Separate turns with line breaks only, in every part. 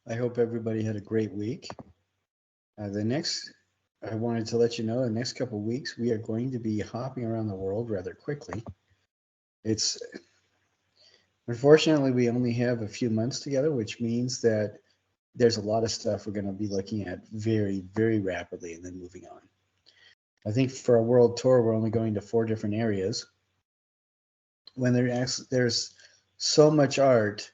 I hope everybody had a great week. I wanted to let you know the next couple of weeks we are going to be hopping around the world rather quickly. It's Unfortunately we only have a few months together, which means that there's a lot of stuff we're going to be looking at very, very rapidly and then moving on. I think for a world tour, we're only going to 4 different areas. When there's so much art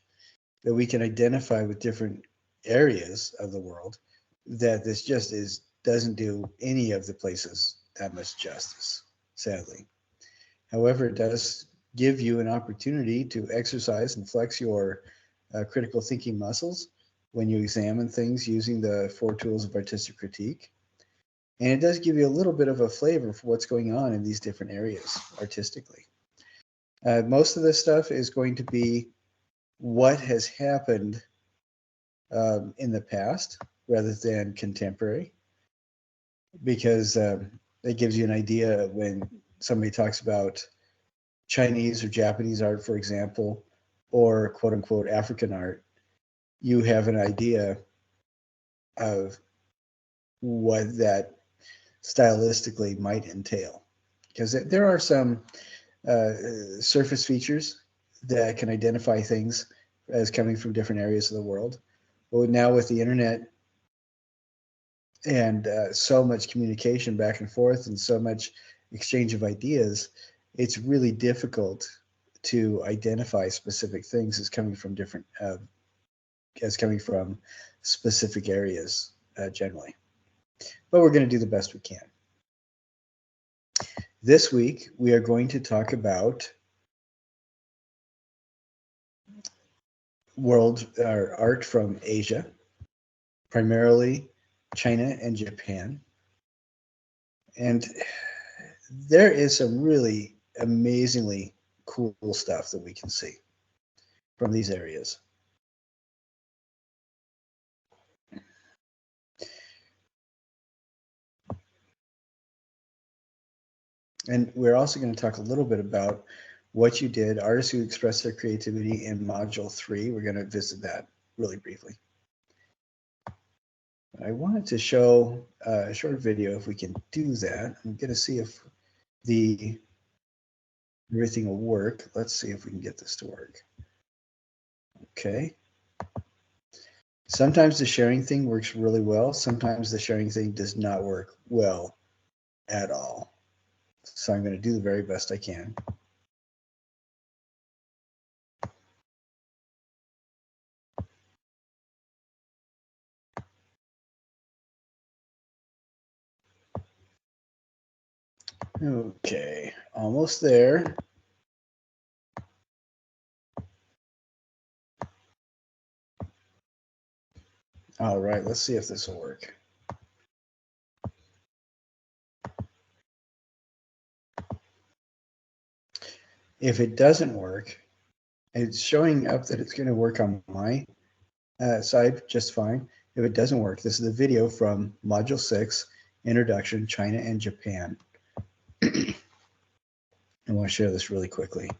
that we can identify with different areas of the world that this just is doesn't do any of the places that much justice, sadly. However, it does give you an opportunity to exercise and flex your critical thinking muscles when you examine things using the 4 tools of artistic critique. And it does give you a little bit of a flavor for what's going on in these different areas artistically. Most of this stuff is going to be what has happened in the past rather than contemporary, because it gives you an idea when somebody talks about Chinese or Japanese art, for example, or quote unquote African art, you have an idea of what that stylistically might entail. Because there are some uh, surface features that can identify things as coming from different areas of the world. But now with the internet and so much communication back and forth and so much exchange of ideas, it's really difficult to identify specific things as coming from specific areas generally. But we're going to do the best we can. This week we are going to talk about world art from Asia, primarily China and Japan. And there is some really amazingly cool stuff that we can see from these areas. And we're also going to talk a little bit about what you did, artists who express their creativity in Module 3. We're going to visit that really briefly. I wanted to show a short video if we can do that. I'm going to see if everything will work. Let's see if we can get this to work. Okay. Sometimes the sharing thing works really well. Sometimes the sharing thing does not work well at all. So I'm going to do the very best I can. Okay, almost there. All right, let's see if this will work. If it doesn't work, it's showing up that it's going to work on my side just fine. If it doesn't work, this is the video from Module 6, Introduction, China and Japan. I want to share this really quickly.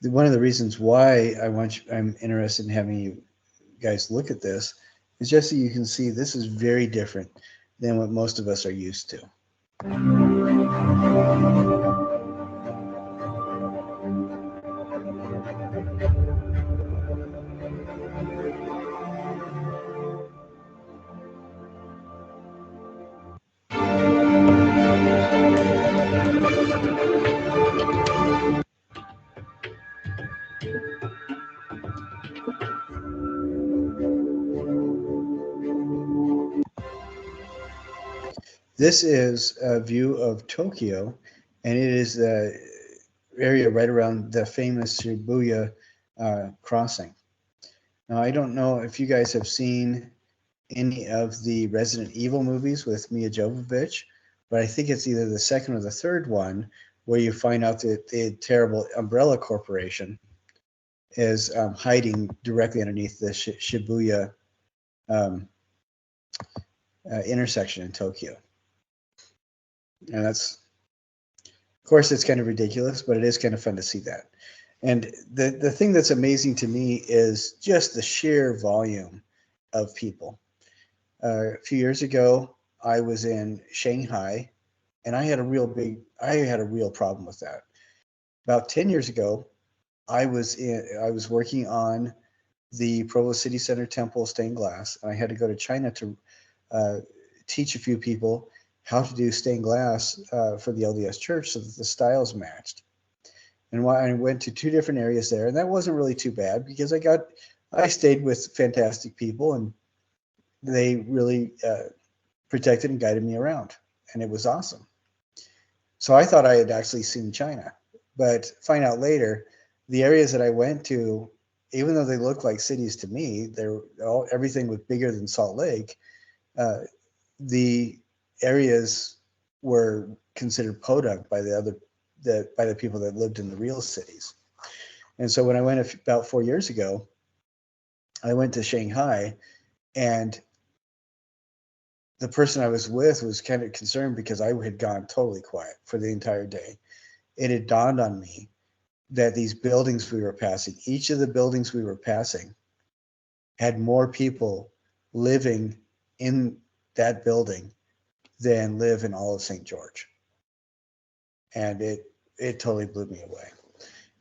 One of the reasons why I'm interested in having you guys look at this is just so you can see this is very different than what most of us are used to. This is a view of Tokyo, and it is the area right around the famous Shibuya crossing. Now, I don't know if you guys have seen any of the Resident Evil movies with Mia Jovovich, but I think it's either the second or the third one where you find out that the terrible Umbrella Corporation is hiding directly underneath the Shibuya intersection in Tokyo. And that's, of course, it's kind of ridiculous, but it is kind of fun to see that. And the thing that's amazing to me is just the sheer volume of people. A few years ago, I was in Shanghai, and I had a real problem with that. About 10 years ago, I was working on the Provo City Center Temple stained glass, and I had to go to China to uh, teach a few people how to do stained glass for the LDS Church so that the styles matched. And I went to two different areas there, and that wasn't really too bad because I stayed with fantastic people, and they really protected and guided me around, and it was awesome. So I thought I had actually seen China, but find out later, the areas that I went to, even though they looked like cities to me, everything was bigger than Salt Lake. Uh, the areas were considered podunk by by the people that lived in the real cities. And so when I went about 4 years ago, I went to Shanghai, and the person I was with was kind of concerned because I had gone totally quiet for the entire day. It had dawned on me that these buildings we were passing, each of the buildings we were passing, had more people living in that building than live in all of St. George. And it totally blew me away.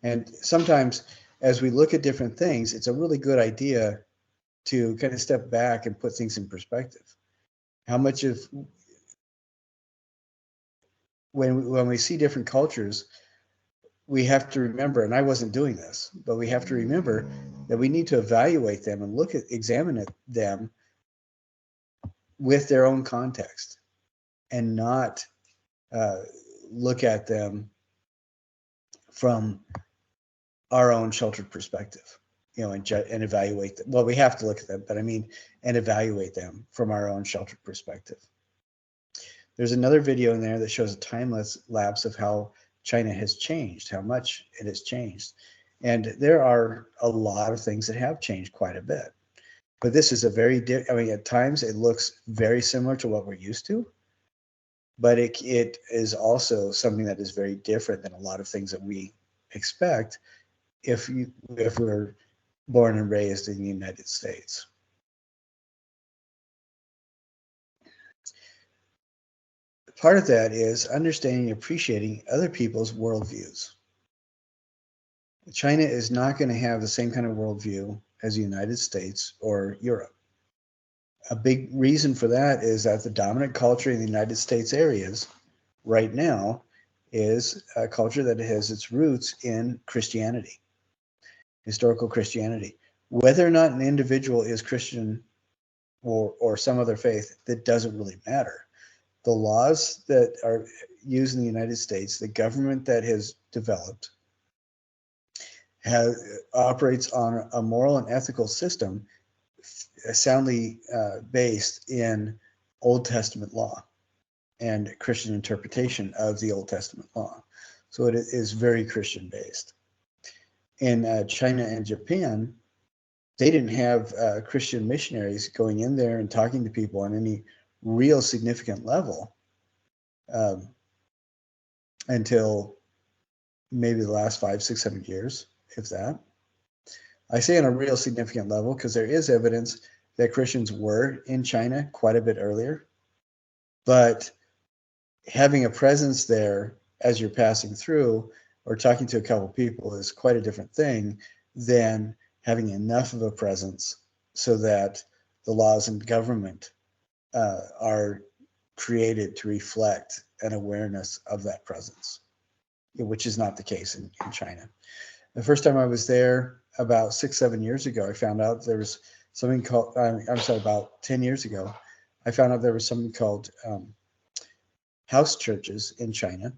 And sometimes as we look at different things, it's a really good idea to kind of step back and put things in perspective. How much of when we see different cultures, we have to remember, and I wasn't doing this, but we have to remember that we need to evaluate them and examine them with their own context, and not uh, look at them from our own sheltered perspective, and evaluate them. Well, we have to look at them, but I mean, and evaluate them from our own sheltered perspective. There's another video in there that shows a time lapse of how China has changed, how much it has changed. And there are a lot of things that have changed quite a bit. But this is I mean, at times it looks very similar to what we're used to, but it is also something that is very different than a lot of things that we expect if we're born and raised in the United States. Part of that is understanding and appreciating other people's worldviews. China is not going to have the same kind of worldview as the United States or Europe. A big reason for that is that the dominant culture in the United States areas right now is a culture that has its roots in Christianity, historical Christianity. Whether or not an individual is Christian or some other faith, that doesn't really matter. The laws that are used in the United States, the government that has developed, operates on a moral and ethical system soundly based in Old Testament law and Christian interpretation of the Old Testament law. So it is very Christian based. In China and Japan, they didn't have Christian missionaries going in there and talking to people on any real significant level um, until maybe the last 500-600 years, if that. I say on a real significant level because there is evidence that Christians were in China quite a bit earlier, but having a presence there as you're passing through or talking to a couple people is quite a different thing than having enough of a presence so that the laws and government are created to reflect an awareness of that presence, which is not the case in China. The first time I was there about 6-7 years ago, I found out there was something called, I'm sorry, about 10 years ago, I found out there was something called house churches in China,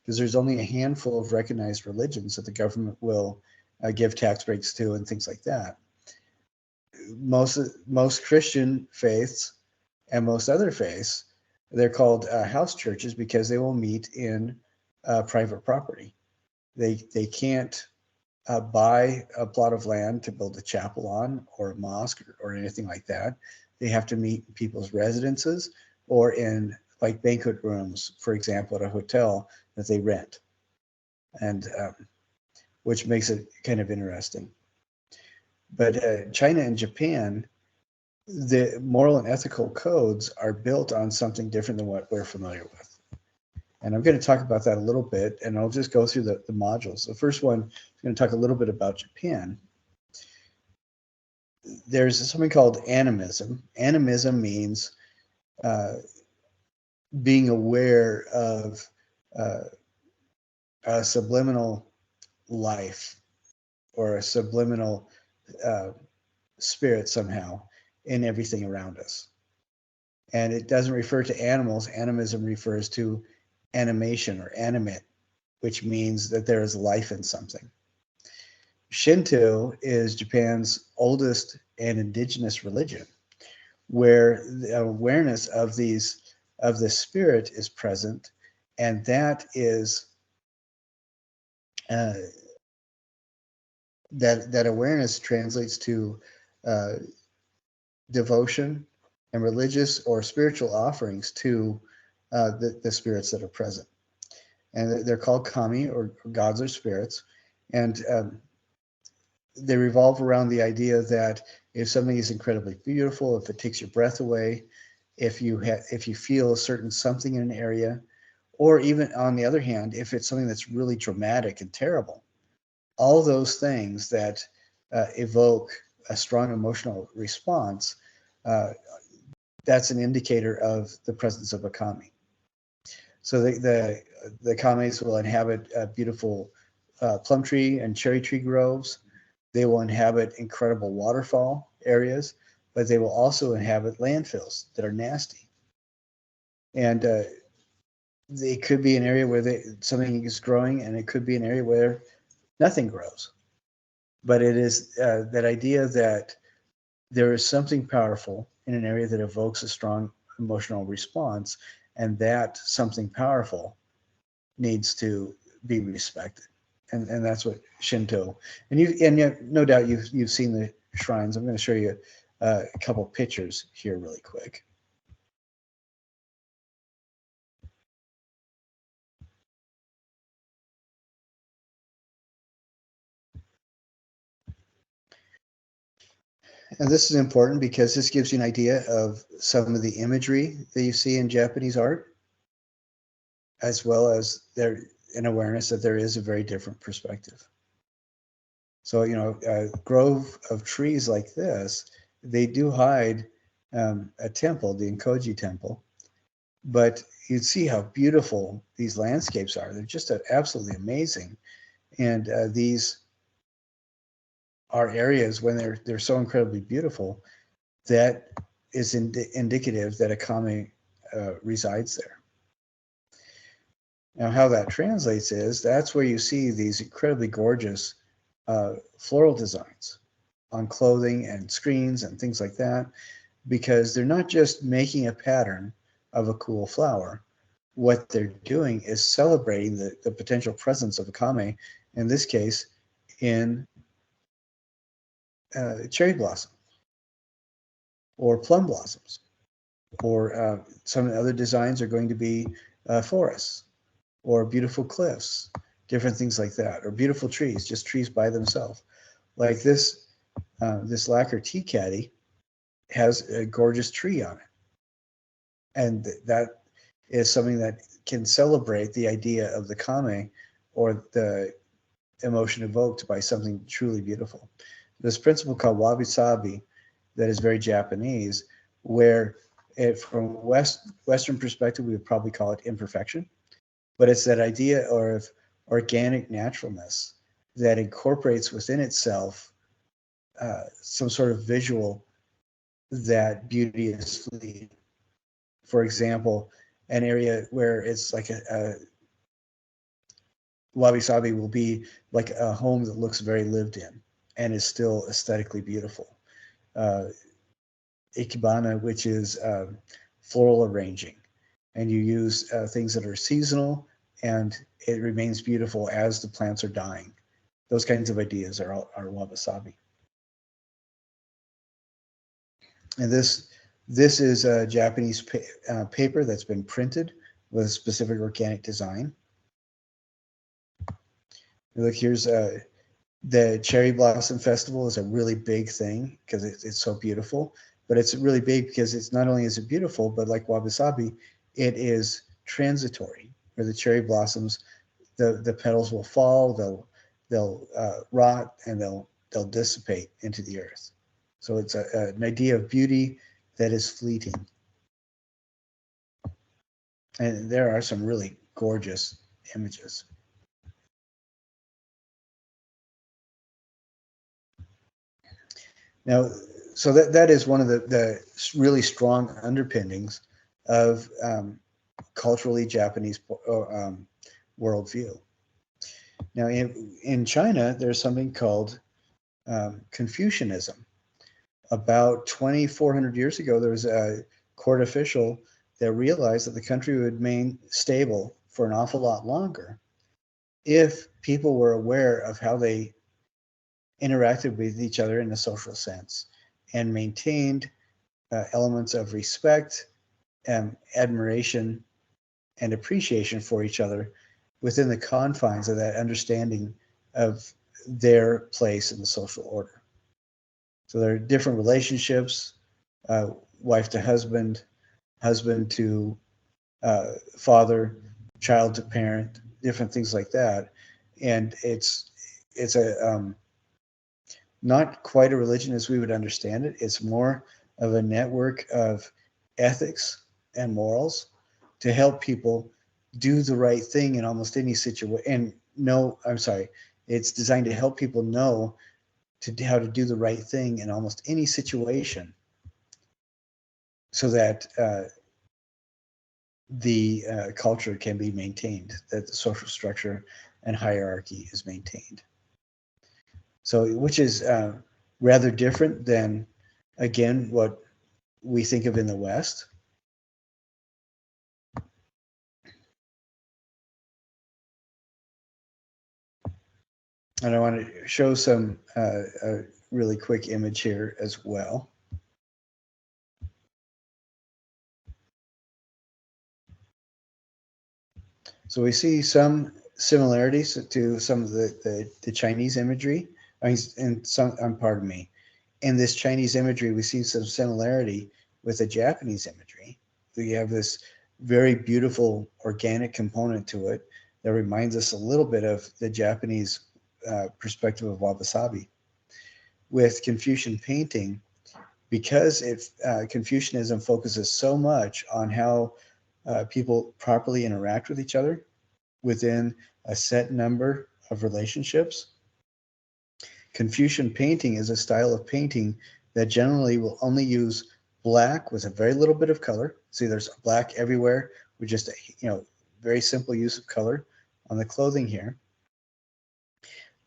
because there's only a handful of recognized religions that the government will give tax breaks to and things like that. Most Christian faiths and most other faiths, they're called house churches because they will meet in private property. They can't buy a plot of land to build a chapel on or a mosque or anything like that. they have to meet in people's residences or in like banquet rooms, for example, at a hotel that they rent, and which makes it kind of interesting. But China and Japan, the moral and ethical codes are built on something different than what we're familiar with. And I'm going to talk about that a little bit, and I'll just go through the modules. The first one is going to talk a little bit about Japan. There's something called animism. Animism means being aware of uh, a subliminal life or a subliminal uh, spirit somehow in everything around us. And it doesn't refer to animals. Animism refers to animation or animate, which means that there is life in something. Shinto is Japan's oldest and indigenous religion, where the awareness of the spirit is present, and that is uh, that awareness translates to uh, devotion and religious or spiritual offerings to the spirits that are present. And they're called kami, or gods or spirits. And they revolve around the idea that if something is incredibly beautiful, if it takes your breath away, if you feel a certain something in an area, or even on the other hand, if it's something that's really dramatic and terrible, all those things that evoke a strong emotional response, uh, that's an indicator of the presence of a kami. So the kamis will inhabit beautiful plum tree and cherry tree groves. They will inhabit incredible waterfall areas, but they will also inhabit landfills that are nasty. And it could be an area where something is growing, and it could be an area where nothing grows. But it is that idea that there is something powerful in an area that evokes a strong emotional response, and that something powerful needs to be respected. And that's what Shinto, and yet, no doubt you've seen the shrines. I'm going to show you a couple pictures here really quick. And this is important because this gives you an idea of some of the imagery that you see in Japanese art, as well as an awareness that there is a very different perspective. So, a grove of trees like this, they do hide a temple, the Enkoji temple, but you'd see how beautiful these landscapes are. They're just absolutely amazing. And these are areas when they're so incredibly beautiful that is indicative that a kami resides there. Now, how that translates is that's where you see these incredibly gorgeous floral designs on clothing and screens and things like that, because they're not just making a pattern of a cool flower. What they're doing is celebrating the potential presence of a kami, in this case, in cherry blossom or plum blossoms, or some other designs are going to be forests or beautiful cliffs, different things like that, or beautiful trees, just trees by themselves. Like this lacquer tea caddy has a gorgeous tree on it, and that is something that can celebrate the idea of the kami, or the emotion evoked by something truly beautiful. This principle called wabi-sabi, that is very Japanese, where from Western perspective, we would probably call it imperfection, but it's that idea of organic naturalness that incorporates within itself some sort of visual that beauty is fleeting. For example, an area where it's like a wabi-sabi will be like a home that looks very lived in and is still aesthetically beautiful. Uh, Ikebana, which is floral arranging, and you use things that are seasonal, and it remains beautiful as the plants are dying. Those kinds of ideas are wabi-sabi. And this This is a Japanese paper that's been printed with a specific organic design. Look, here's the Cherry Blossom Festival is a really big thing because it's so beautiful, but it's really big because it's not only is it beautiful, but like wabi-sabi, it is transitory. Where the cherry blossoms, the petals will fall, they'll rot, and they'll dissipate into the earth. So it's an idea of beauty that is fleeting. And there are some really gorgeous images. Now, so that is one of the really strong underpinnings of culturally Japanese worldview. Now, in China, there's something called Confucianism. About 2,400 years ago, there was a court official that realized that the country would remain stable for an awful lot longer if people were aware of how they interacted with each other in a social sense and maintained elements of respect, admiration, and appreciation for each other within the confines of that understanding of their place in the social order. So there are different relationships, wife to husband, husband to father, child to parent, different things like that. And it's a not quite a religion as we would understand it. It's more of a network of ethics and morals to help people do the right thing in almost any situation. And no, I'm sorry, it's designed to help people know how to do the right thing in almost any situation, so that the culture can be maintained, that the social structure and hierarchy is maintained. So, which is rather different than, again, what we think of in the West. And I want to show some a really quick image here as well. So we see some similarities to some of the Chinese imagery. I mean, and some, pardon me, in this Chinese imagery, we see some similarity with the Japanese imagery. We have this very beautiful organic component to it that reminds us a little bit of the Japanese perspective of wabi-sabi. With Confucian painting, because Confucianism focuses so much on how people properly interact with each other within a set number of relationships, Confucian painting is a style of painting that generally will only use black with a very little bit of color. See, there's black everywhere with just a very simple use of color on the clothing here.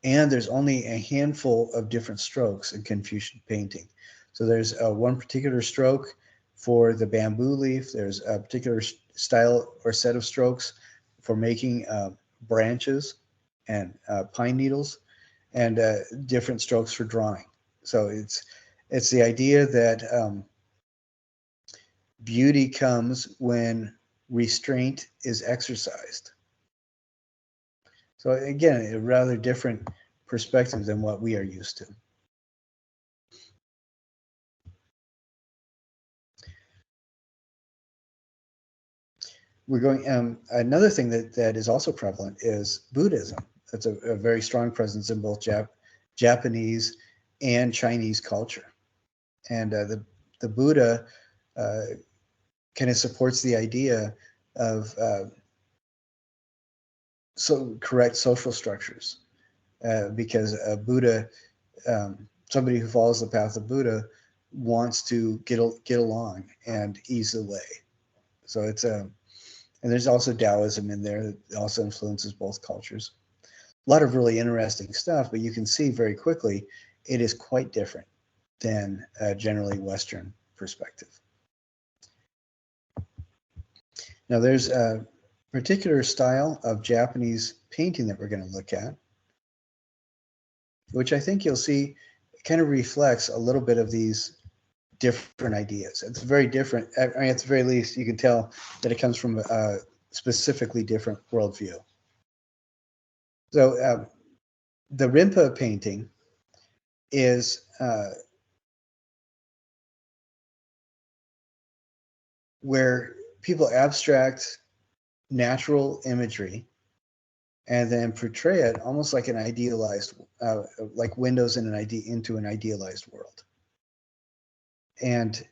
And there's only a handful of different strokes in Confucian painting. So there's one particular stroke for the bamboo leaf. There's a particular style or set of strokes for making branches and pine needles, and different strokes for drawing. So it's the idea that beauty comes when restraint is exercised. So again, a rather different perspective than what we are used to. We're going. Another thing that is also prevalent is Buddhism. That's a very strong presence in both Japanese and Chinese culture, and the Buddha kind of supports the idea of correct social structures, because Buddha, somebody who follows the path of Buddha, wants to get along and ease the way. So it's and there's also Taoism in there that also influences both cultures. A lot of really interesting stuff, but you can see very quickly it is quite different than a generally Western perspective. Now, there's a particular style of Japanese painting that we're going to look at, which I think you'll see kind of reflects a little bit of these different ideas. It's very different. I mean, at the very least, you can tell that it comes from a specifically different worldview. So the Rimpa painting is where people abstract natural imagery and then portray it almost like an idealized, like windows in into an idealized world. And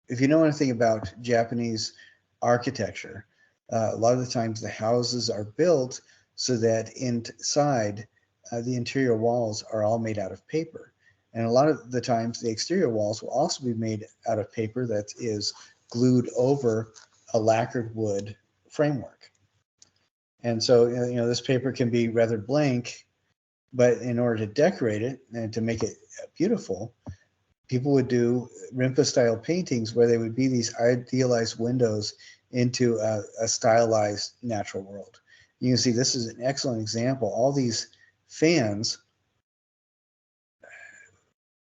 if you know anything about Japanese architecture, a lot of the times the houses are built so that inside the interior walls are all made out of paper. And a lot of the times the exterior walls will also be made out of paper that is glued over a lacquered wood framework. And so, this paper can be rather blank, but in order to decorate it and to make it beautiful, people would do Rimpa style paintings where they would be these idealized windows into a stylized natural world. You can see this is an excellent example. All these fans,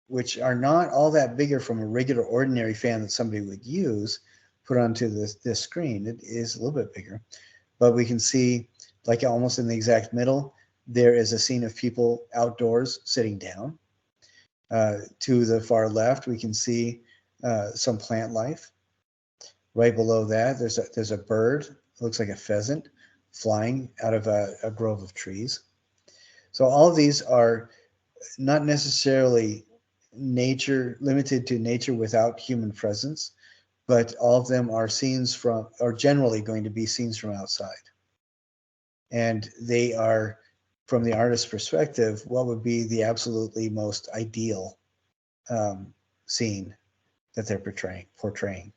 which are not all that bigger from a regular ordinary fan that somebody would use, put onto this screen. It is a little bit bigger, but we can see, like almost in the exact middle, there is a scene of people outdoors sitting down. To the far left, we can see some plant life. Right below that, there's a bird, it looks like a pheasant, flying out of a grove of trees. So all of these are not necessarily limited to nature without human presence, but all of them are scenes from, or generally going to be scenes from outside. And they are, from the artist's perspective, what would be the absolutely most ideal scene that they're portraying.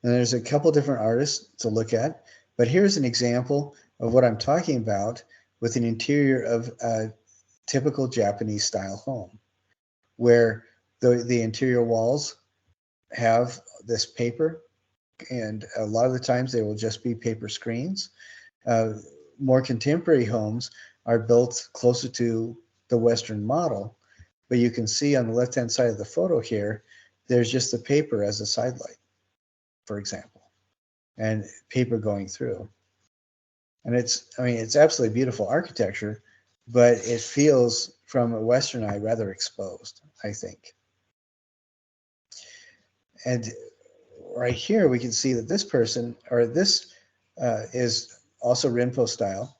And there's a couple different artists to look at, but here's an example of what I'm talking about with an interior of a typical Japanese style home, where the interior walls have this paper, and a lot of the times they will just be paper screens. More contemporary homes are built closer to the Western model, but you can see on the left-hand side of the photo here, there's just the paper as a side light, for example, and paper going through. And it's absolutely beautiful architecture, but it feels from a Western eye rather exposed, I think. And right here, we can see that this person, or this is also Rinpo style.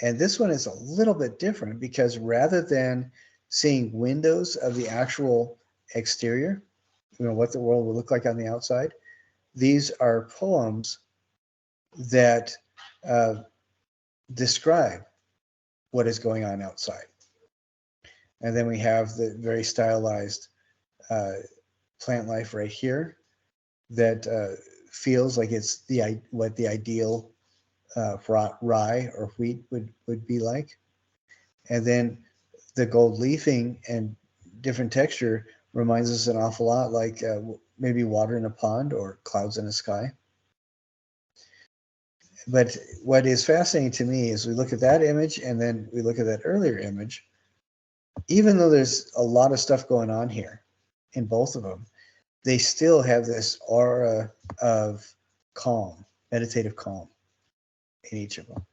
And this one is a little bit different because rather than seeing windows of the actual exterior, what the world will look like on the outside, these are poems that describe what is going on outside. And then we have the very stylized plant life right here that feels like it's what the ideal rye or wheat would be like. And then the gold leafing and different texture reminds us an awful lot like maybe water in a pond or clouds in a sky. But what is fascinating to me is we look at that image and then we look at that earlier image. Even though there's a lot of stuff going on here in both of them, they still have this aura of calm, meditative calm in each of them.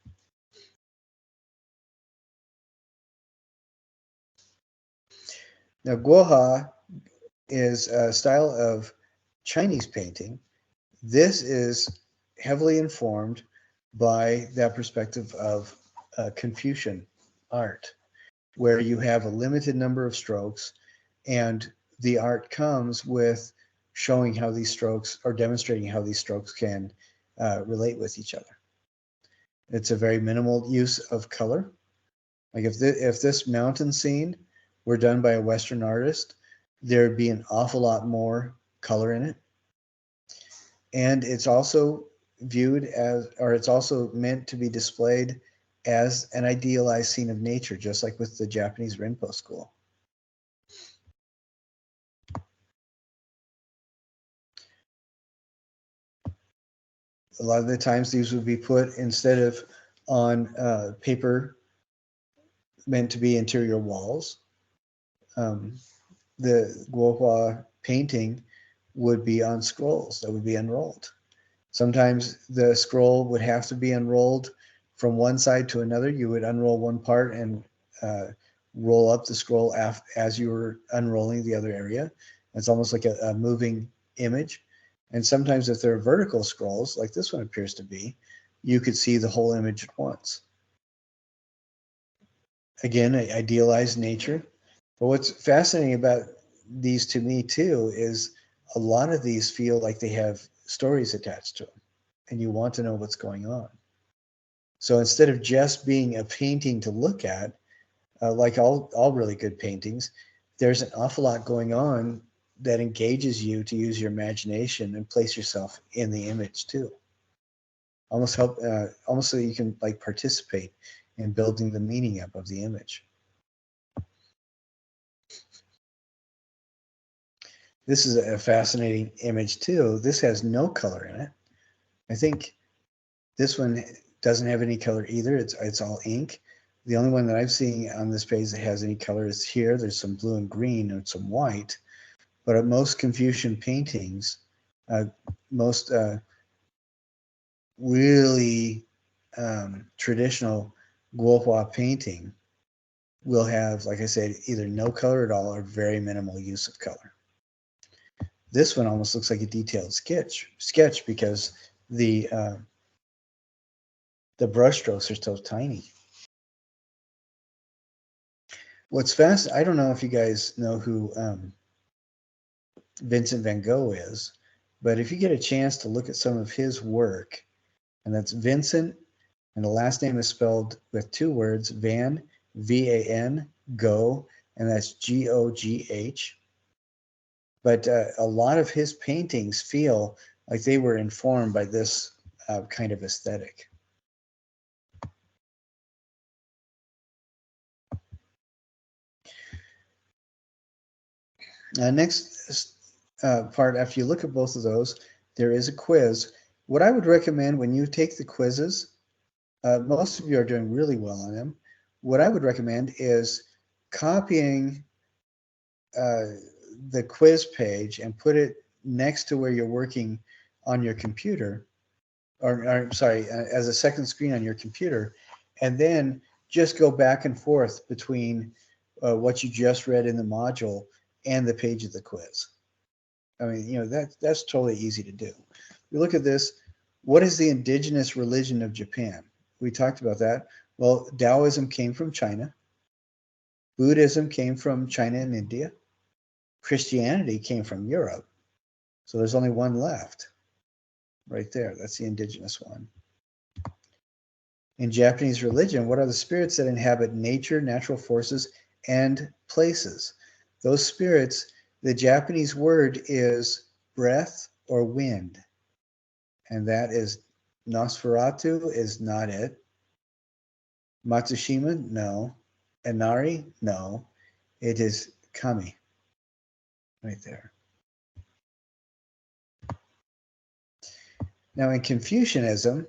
Now, Guoha is a style of Chinese painting. This is heavily informed by that perspective of Confucian art, where you have a limited number of strokes, and the art comes with showing how these strokes, or demonstrating how these strokes can relate with each other. It's a very minimal use of color. Like if this mountain scene were done by a Western artist, there'd be an awful lot more color in it. And it's also viewed as, or it's also meant to be displayed as an idealized scene of nature, just like with the Japanese Rinpo school. A lot of the times these would be put instead of on paper meant to be interior walls. um, the Guohua painting would be on scrolls that would be unrolled. Sometimes the scroll would have to be unrolled from one side to another. You would unroll one part and roll up the scroll as you were unrolling the other area. It's almost like a moving image. And sometimes if there are vertical scrolls, like this one appears to be, you could see the whole image at once. Again, idealized nature. But what's fascinating about these to me too is a lot of these feel like they have stories attached to them, and you want to know what's going on. So instead of just being a painting to look at, like all really good paintings, there's an awful lot going on that engages you to use your imagination and place yourself in the image too. Almost so you can like participate in building the meaning up of the image. This is a fascinating image too. This has no color in it. I think this one doesn't have any color either. It's all ink. The only one that I've seen on this page that has any color is here. There's some blue and green and some white. But at most Confucian paintings, most really traditional Guohua painting will have, like I said, either no color at all or very minimal use of color. This one almost looks like a detailed sketch because the brush strokes are so tiny. What's fast? I don't know if you guys know who Vincent van Gogh is, but if you get a chance to look at some of his work, and that's Vincent, and the last name is spelled with two words, Van, V-A-N, Gogh, and that's G-O-G-H. But a lot of his paintings feel like they were informed by this kind of aesthetic. Next part, after you look at both of those, there is a quiz. What I would recommend when you take the quizzes, most of you are doing really well on them. What I would recommend is copying the quiz page and put it next to where you're working on your computer, or sorry, as a second screen on your computer, and then just go back and forth between what you just read in the module and the page of the quiz. I mean, that's totally easy to do. You look at this. What is the indigenous religion of Japan? We talked about that. Well, Taoism came from China. Buddhism came from China and India. Christianity came from Europe. So there's only one left right there. That's the indigenous one. In Japanese religion, what are the spirits that inhabit nature, natural forces, and places? Those spirits, the Japanese word is breath or wind. And that is Nosferatu is not it. Matsushima, no. Inari, no. It is Kami, right there. Now, in Confucianism,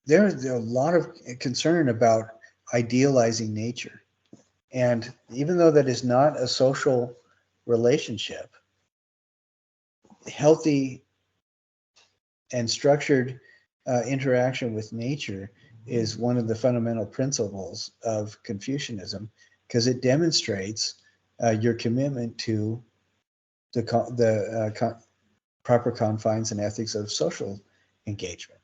there's a lot of concern about idealizing nature. And even though that is not a social relationship, healthy and structured interaction with nature is one of the fundamental principles of Confucianism because it demonstrates your commitment to the proper confines and ethics of social engagement.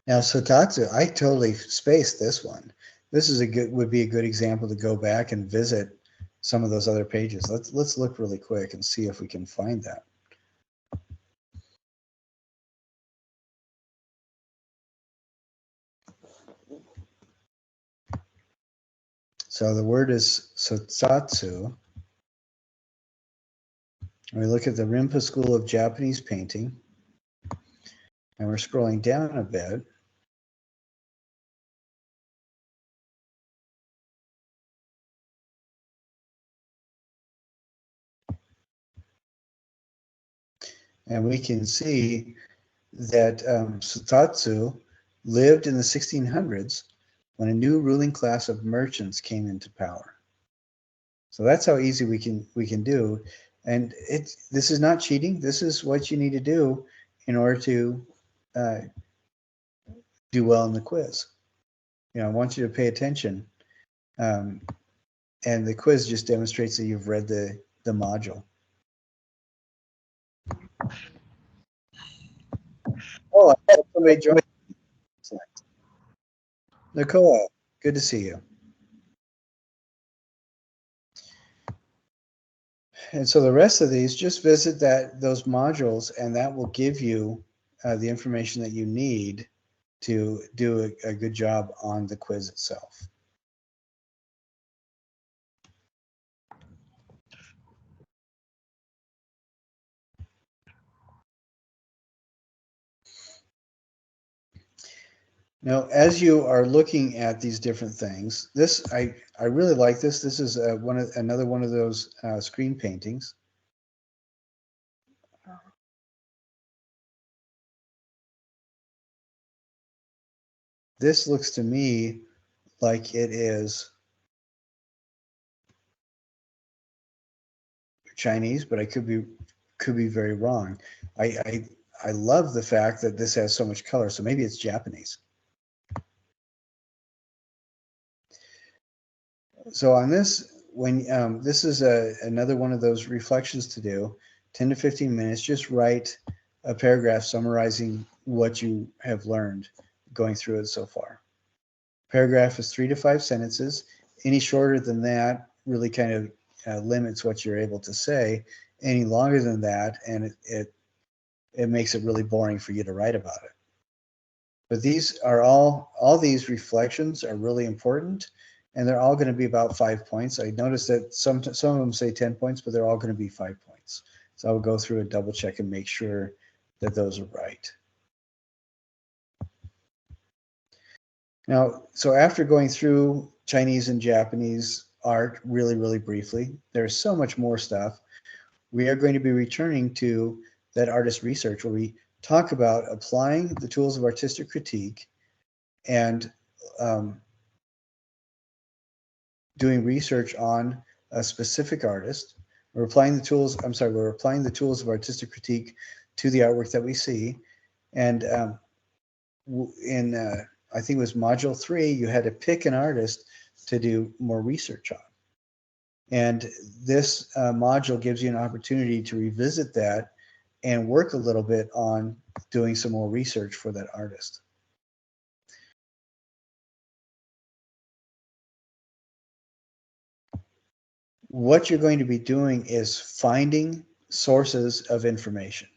Now, Sotatsu, I totally spaced this one. This is would be a good example to go back and visit some of those other pages. Let's look really quick and see if we can find that. So the word is Sotatsu. We look at the Rinpa School of Japanese Painting, and we're scrolling down a bit. And we can see that Sutatsu lived in the 1600s when a new ruling class of merchants came into power. So that's how easy we can do. And this is not cheating. This is what you need to do in order to uh, do well in the quiz. I want you to pay attention. Um, and the quiz just demonstrates that you've read the module. Oh, I had somebody join. Nicole, good to see you. And so the rest of these, just visit those modules, and that will give you the information that you need to do a good job on the quiz itself. Now, as you are looking at these different things, I really like this. This is another one of those screen paintings. This looks to me like it is Chinese, but I could be very wrong. I love the fact that this has so much color, so maybe it's Japanese. So on this, when this is another one of those reflections to do, 10 to 15 minutes, just write a paragraph summarizing what you have learned going through it so far. Paragraph is 3 to 5 sentences. Any shorter than that really kind of limits what you're able to say. Any longer than that, and it makes it really boring for you to write about it. But these are all these reflections are really important, and they're all going to be about 5 points. I noticed that some of them say 10 points, but they're all going to be 5 points. So I'll go through and double check and make sure that those are right. Now, so after going through Chinese and Japanese art really, really briefly, there's so much more stuff. We are going to be returning to that artist research where we talk about applying the tools of artistic critique and doing research on a specific artist. We're applying the tools of artistic critique to the artwork that we see. And in, I think it was module 3, you had to pick an artist to do more research on. And this module gives you an opportunity to revisit that and work a little bit on doing some more research for that artist. What you're going to be doing is finding sources of information.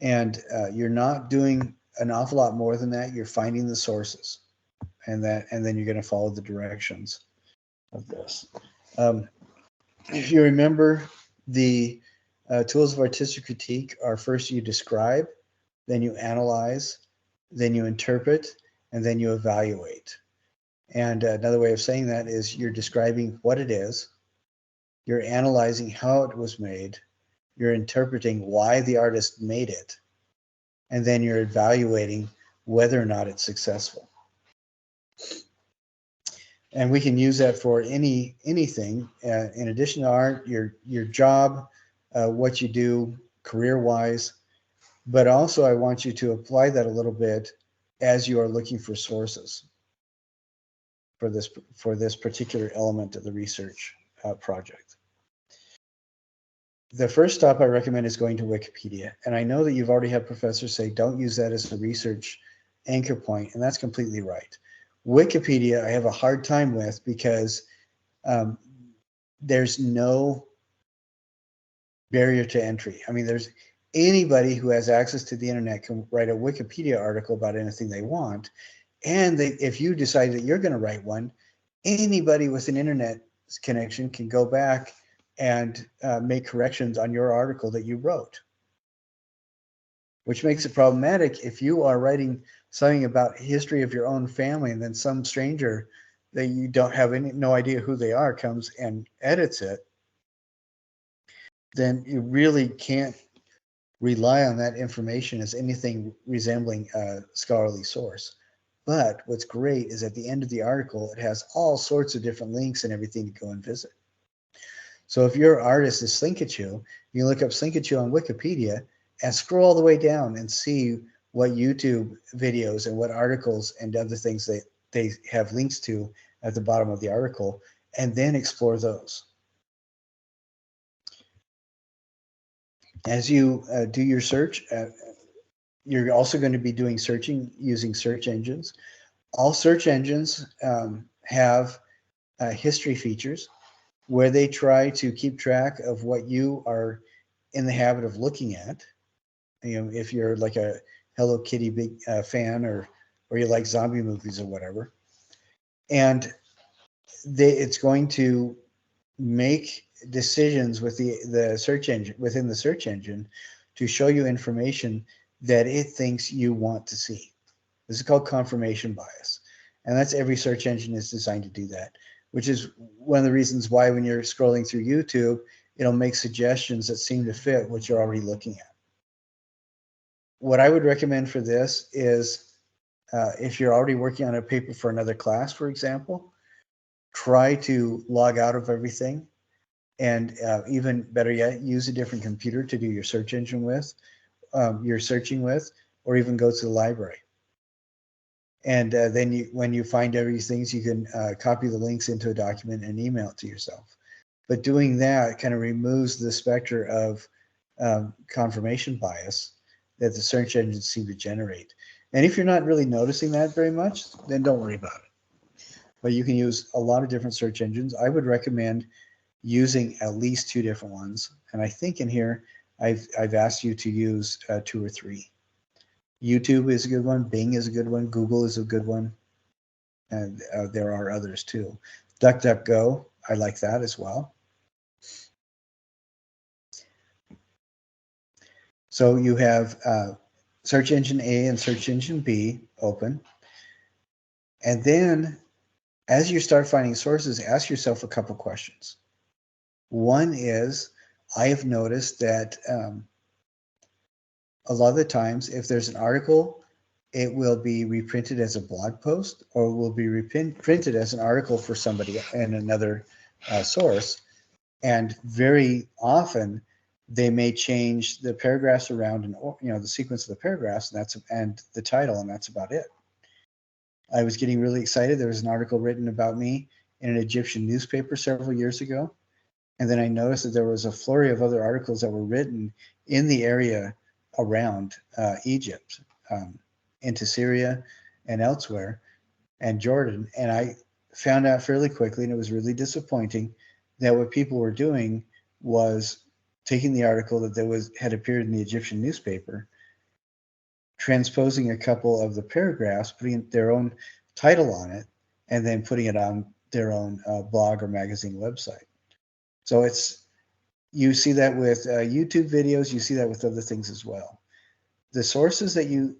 And you're not doing an awful lot more than that. You're finding the sources, and then you're going to follow the directions of this. If you remember, the tools of artistic critique are first you describe, then you analyze, then you interpret, and then you evaluate. And another way of saying that is you're describing what it is, you're analyzing how it was made, you're interpreting why the artist made it, and then you're evaluating whether or not it's successful. And we can use that for anything. In addition to art, your job, what you do career-wise, but also I want you to apply that a little bit as you are looking for sources for this particular element of the research project. The first stop I recommend is going to Wikipedia. And I know that you've already had professors say, don't use that as a research anchor point, and that's completely right. Wikipedia, I have a hard time with because there's no barrier to entry. I mean, there's anybody who has access to the internet can write a Wikipedia article about anything they want. And if you decide that you're going to write one, anybody with an internet connection can go back and make corrections on your article that you wrote, which makes it problematic if you are writing something about history of your own family and then some stranger that you don't have no idea who they are comes and edits it. Then you really can't rely on that information as anything resembling a scholarly source. But what's great is at the end of the article, it has all sorts of different links and everything to go and visit. So if your artist is Slinkachu, you look up Slinkachu on Wikipedia and scroll all the way down and see what YouTube videos and what articles and other things they have links to at the bottom of the article, and then explore those. As you do your search, you're also going to be doing searching using search engines. All search engines have history features where they try to keep track of what you are in the habit of looking at. You know, if you're like a Hello Kitty big fan, or you like zombie movies or whatever, and it's going to make decisions with the search engine within the search engine to show you information that it thinks you want to see. This is called confirmation bias. And that's every search engine is designed to do that, which is one of the reasons why when you're scrolling through YouTube, it'll make suggestions that seem to fit what you're already looking at. What I would recommend for this is if you're already working on a paper for another class, for example, try to log out of everything, and even better yet, use a different computer to do your search engine with, you're searching with, or even go to the library. And then when you find everything, you can copy the links into a document and email it to yourself. But doing that kind of removes the specter of confirmation bias that the search engines seem to generate. And if you're not really noticing that very much, then don't worry about it. But you can use a lot of different search engines. I would recommend using at least 2 different ones. And I think in here, I've asked you to use 2 or 3. YouTube is a good one. Bing is a good one. Google is a good one. And there are others too. DuckDuckGo, I like that as well. So you have search engine A and search engine B open. And then as you start finding sources, ask yourself a couple questions. One is, I have noticed that a lot of the times, if there's an article, it will be reprinted as a blog post, or will be reprinted as an article for somebody in another source. And very often, they may change the paragraphs around, and the sequence of the paragraphs, and the title, and that's about it. I was getting really excited. There was an article written about me in an Egyptian newspaper several years ago, and then I noticed that there was a flurry of other articles that were written in the area around Egypt, into Syria and elsewhere, and Jordan. And I found out fairly quickly, and it was really disappointing, that what people were doing was taking the article that had appeared in the Egyptian newspaper, transposing a couple of the paragraphs, putting their own title on it, and then putting it on their own blog or magazine website. So you see that with YouTube videos, you see that with other things as well. The sources that you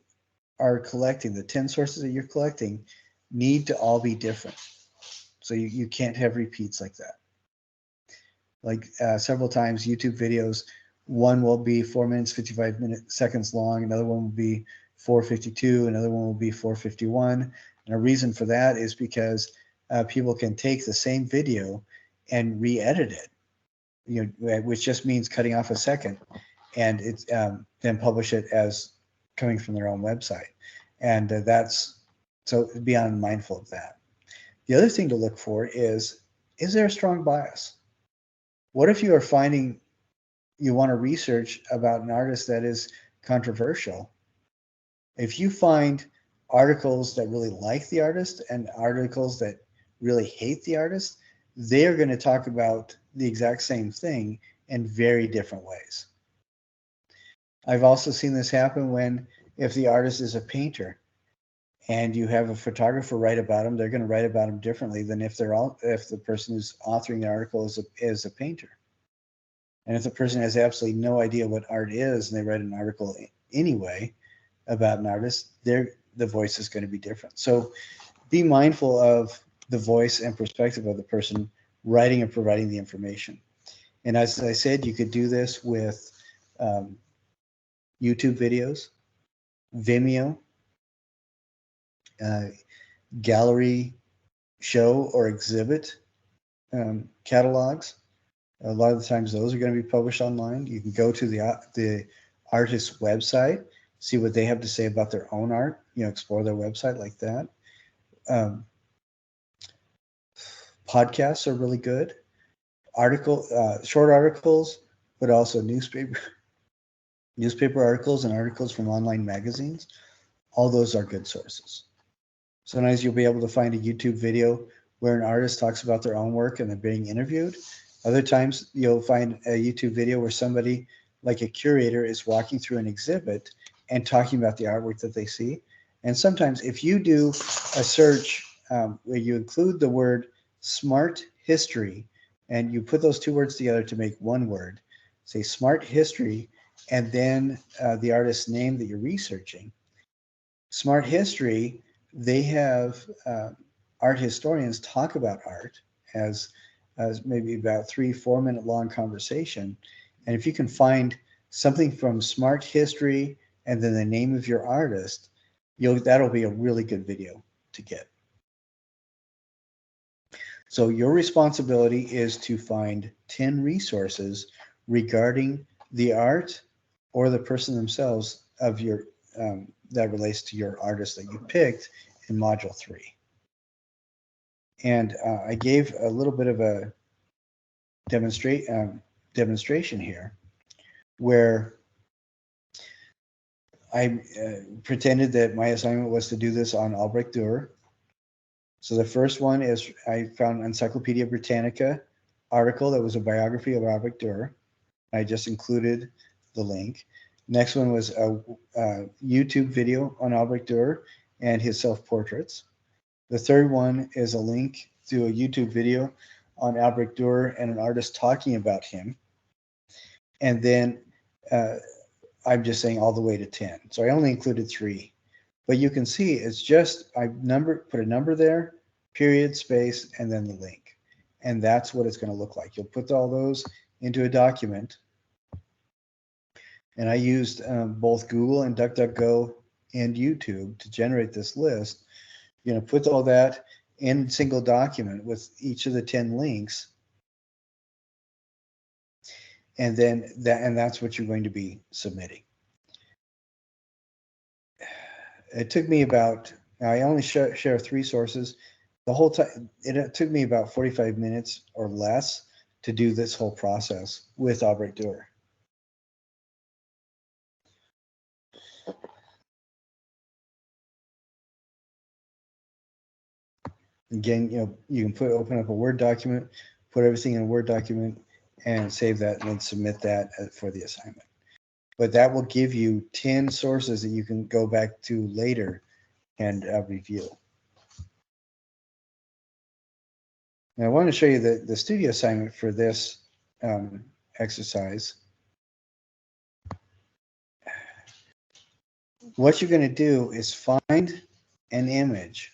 are collecting, the 10 sources that you're collecting, need to all be different. So you can't have repeats like that. Like several times, YouTube videos, one will be 4 minutes, 55 seconds long, another one will be 4:52, another one will be 4:51. And a reason for that is because people can take the same video and re-edit it, which just means cutting off a second, and it's then publish it as coming from their own website. And so be mindful of that. The other thing to look for is there a strong bias? What if you are finding you want to research about an artist that is controversial? If you find articles that really like the artist and articles that really hate the artist, they are going to talk about the exact same thing in very different ways. I've also seen this happen if the artist is a painter and you have a photographer write about him, they're going to write about him differently than if the person who's authoring the article is a painter. And if the person has absolutely no idea what art is and they write an article anyway about an artist, the voice is going to be different. So be mindful of the voice and perspective of the person writing and providing the information. And as I said, you could do this with YouTube videos, Vimeo, gallery show or exhibit catalogs. A lot of the times those are going to be published online. You can go to the artist's website, see what they have to say about their own art, explore their website like that. Podcasts are really good. Short articles, but also newspaper articles and articles from online magazines. All those are good sources. Sometimes you'll be able to find a YouTube video where an artist talks about their own work and they're being interviewed. Other times you'll find a YouTube video where somebody, like a curator, is walking through an exhibit and talking about the artwork that they see. And sometimes if you do a search where you include the word smart history and you put those two words together to make one word, say smart history, and then the artist's name that you're researching. Smart history, they have art historians talk about art as maybe about 3-4 minute long conversation. And if you can find something from smart history and then the name of your artist, that'll be a really good video to get. So your responsibility is to find 10 resources regarding the art or the person themselves of your that relates to your artist that you picked in module 3. And I gave a little bit of a demonstration here where I pretended that my assignment was to do this on Albrecht Dürer. So the first one is I found Encyclopedia Britannica article that was a biography of Albrecht Dürer. I just included the link. Next one was a YouTube video on Albrecht Dürer and his self-portraits. The third one is a link to a YouTube video on Albrecht Dürer and an artist talking about him. And then I'm just saying all the way to 10. So I only included 3. But you can see it's just, put a number there, period, space, and then the link. And that's what it's going to look like. You'll put all those into a document. And I used both Google and DuckDuckGo and YouTube to generate this list. Put all that in a single document with each of the 10 links. And then that's what you're going to be submitting. It took me I only share 3 sources. The whole time, it took me about 45 minutes or less to do this whole process with Albrecht Dürer. Again, you can open up a Word document, put everything in a Word document, and save that, and then submit that for the assignment. But that will give you 10 sources that you can go back to later and review. Now, I want to show you the studio assignment for this exercise. What you're going to do is find an image,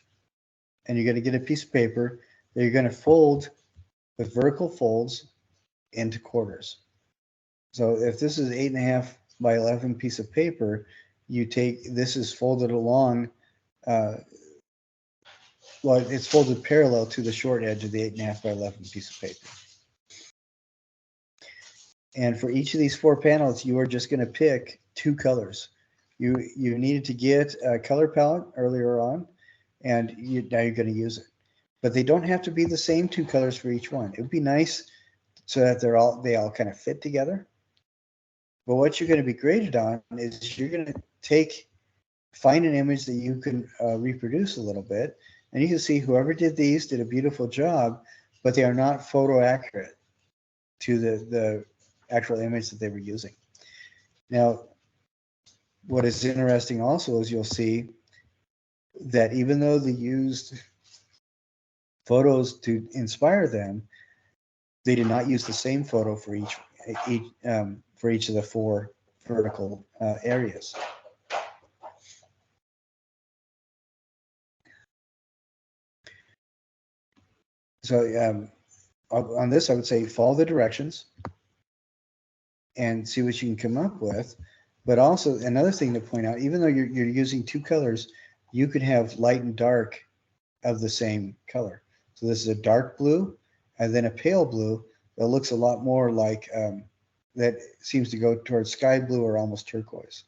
and you're going to get a piece of paper that you're going to fold with vertical folds into quarters. So if this is 8.5 by 11 piece of paper, this is folded along, it's folded parallel to the short edge of the 8.5 by 11 piece of paper. And for each of these 4 panels, you are just going to pick 2 colors. You needed to get a color palette earlier on, and now you're going to use it. But they don't have to be the same 2 colors for each one. It would be nice so that they all kind of fit together. But what you're going to be graded on is you're going to find an image that you can reproduce a little bit, and you can see whoever did these did a beautiful job, but they are not photo accurate to the actual image that they were using. Now, what is interesting also is you'll see that even though they used photos to inspire them, they did not use the same photo for each of the 4 vertical areas. So on this, I would say follow the directions and see what you can come up with. But also another thing to point out, even though you're using two colors, you could have light and dark of the same color. So this is a dark blue and then a pale blue that looks a lot more like that seems to go towards sky blue or almost turquoise.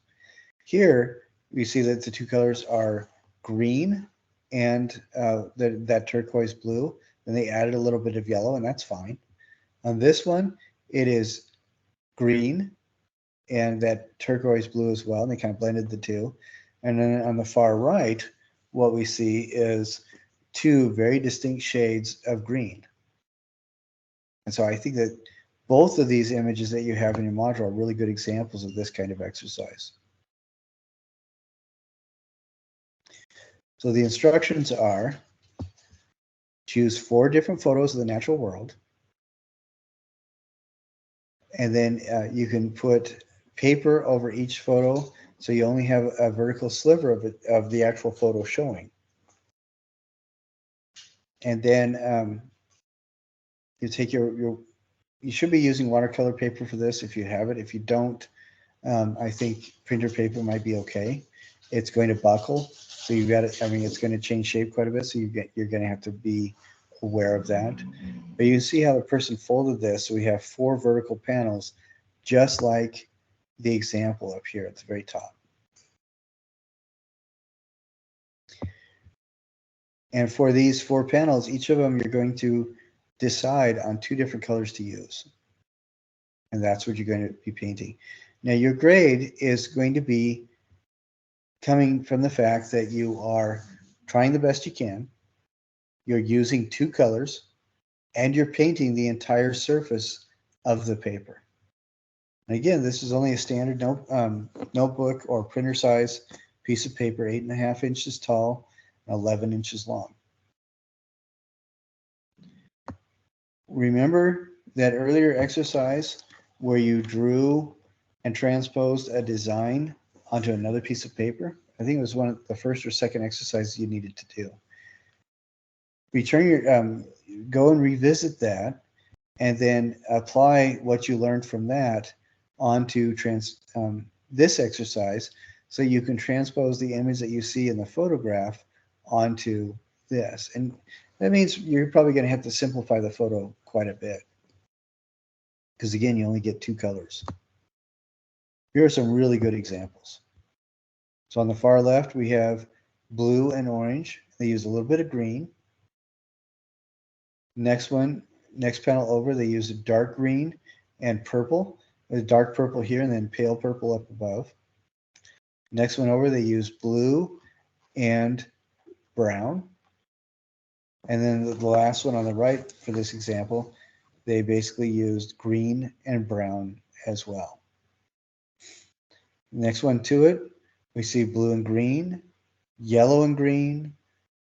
Here we see that the two colors are green and that turquoise blue. And they added a little bit of yellow, and that's fine. On this one, it is green and that turquoise blue as well. And they kind of blended the two. And then on the far right, what we see is two very distinct shades of green. And so I think that both of these images that you have in your module are really good examples of this kind of exercise. So the instructions are: choose 4 different photos of the natural world. And then you can put paper over each photo so you only have a vertical sliver of it, of the actual photo showing. And then you take you should be using watercolor paper for this if you have it. If you don't, I think printer paper might be okay. It's going to buckle, so you've got to, I mean, it's going to change shape quite a bit, so you're going to have to be aware of that. But you can see how the person folded this. So we have 4 vertical panels, just like the example up here at the very top. And for these 4 panels, each of them you're going to decide on 2 different colors to use. And that's what you're going to be painting. Now your grade is going to be coming from the fact that you are trying the best you can, you're using 2 colors, and you're painting the entire surface of the paper. And again, this is only a standard notebook or printer size piece of paper, 8.5 inches tall, 11 inches long. Remember that earlier exercise where you drew and transposed a design onto another piece of paper? I think it was one of the first or second exercises you needed to do. Return your, go and revisit that, and then apply what you learned from that onto this exercise, so you can transpose the image that you see in the photograph onto this. And that means you're probably going to have to simplify the photo quite a bit, because again, you only get 2 colors. Here are some really good examples. So on the far left, we have blue and orange. They use a little bit of green. Next panel over, they use dark green and purple. There's dark purple here and then pale purple up above. Next one over, they use blue and brown. And then the last one on the right for this example, they basically used green and brown as well. Next one to it, we see blue and green, yellow and green,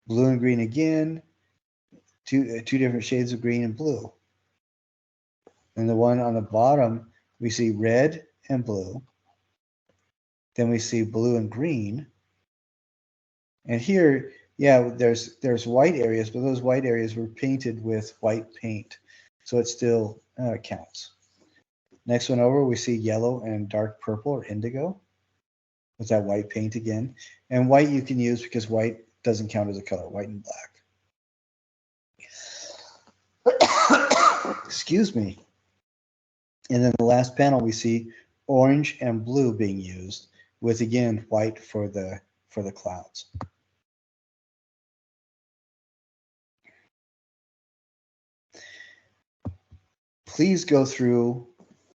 blue and green again, two different shades of green and blue. And the one on the bottom, we see red and blue. Then we see blue and green. And here, yeah, there's white areas, but those white areas were painted with white paint, so it still counts. Next one over, we see yellow and dark purple or indigo with that white paint again. And white you can use because white doesn't count as a color, white and black. Excuse me. And then the last panel, we see orange and blue being used, with again white for the clouds. Please go through,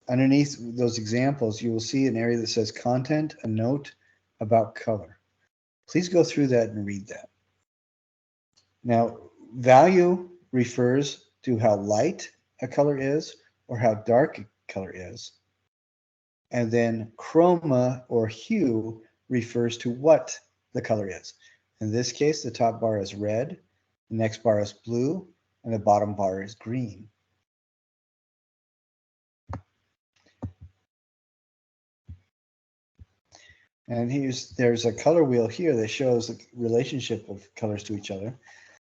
underneath those examples, you will see an area that says content, a note about color. Please go through that and read that. Now, value refers to how light a color is or how dark a color is. And then chroma or hue refers to what the color is. In this case, the top bar is red, the next bar is blue, and the bottom bar is green. And there's a color wheel here that shows the relationship of colors to each other.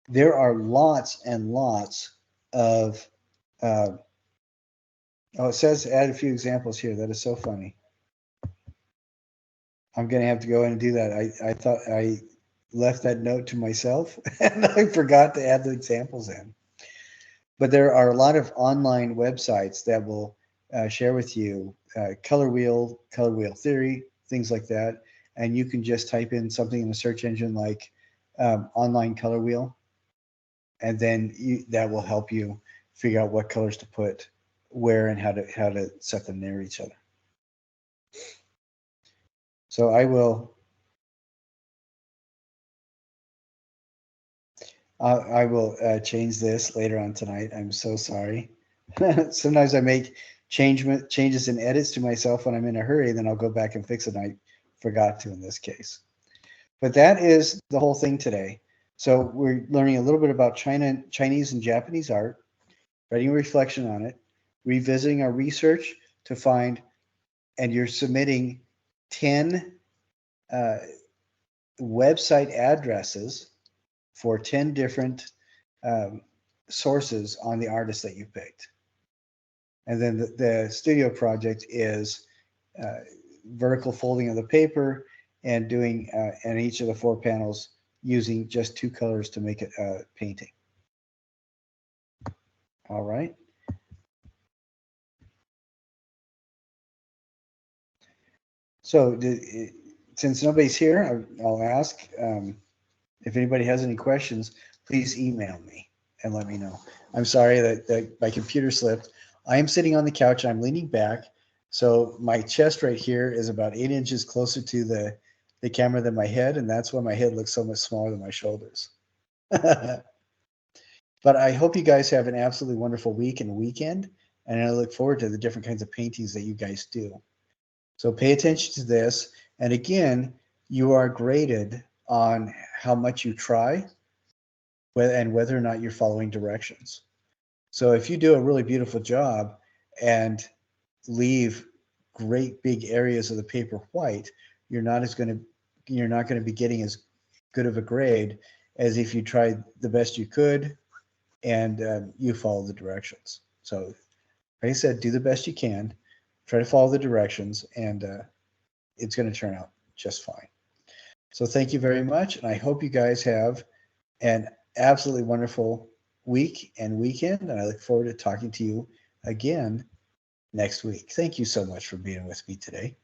There are lots and lots of, it says add a few examples here. That is so funny. I'm going to have to go in and do that. I thought I left that note to myself and I forgot to add the examples in. But there are a lot of online websites that will share with you color wheel theory, things like that. And you can just type in something in the search engine like online color wheel, and then that will help you figure out what colors to put where and how to set them near each other. So I will change this later on tonight. I'm so sorry. Sometimes I make changes and edits to myself when I'm in a hurry, then I'll go back and fix it. And I forgot to in this case. But that is the whole thing today. So we're learning a little bit about Chinese and Japanese art, writing a reflection on it, revisiting our research to find, and you're submitting 10 uh, website addresses for 10 different um, sources on the artist that you picked. And then the studio project is vertical folding of the paper and doing and each of the 4 panels using just 2 colors to make it a painting. All right. So since nobody's here, I'll ask if anybody has any questions, please email me and let me know. I'm sorry that my computer slipped. I am sitting on the couch. I'm leaning back. So my chest right here is about 8 inches closer to the camera than my head. And that's why my head looks so much smaller than my shoulders. But I hope you guys have an absolutely wonderful week and weekend. And I look forward to the different kinds of paintings that you guys do. So pay attention to this. And again, you are graded on how much you try and whether or not you're following directions. So if you do a really beautiful job and leave great big areas of the paper white, you're not going to be getting as good of a grade as if you tried the best you could and you follow the directions. So like I said, do the best you can, try to follow the directions, and it's going to turn out just fine. So thank you very much, and I hope you guys have an absolutely wonderful week and weekend, and I look forward to talking to you again next week. Thank you so much for being with me today.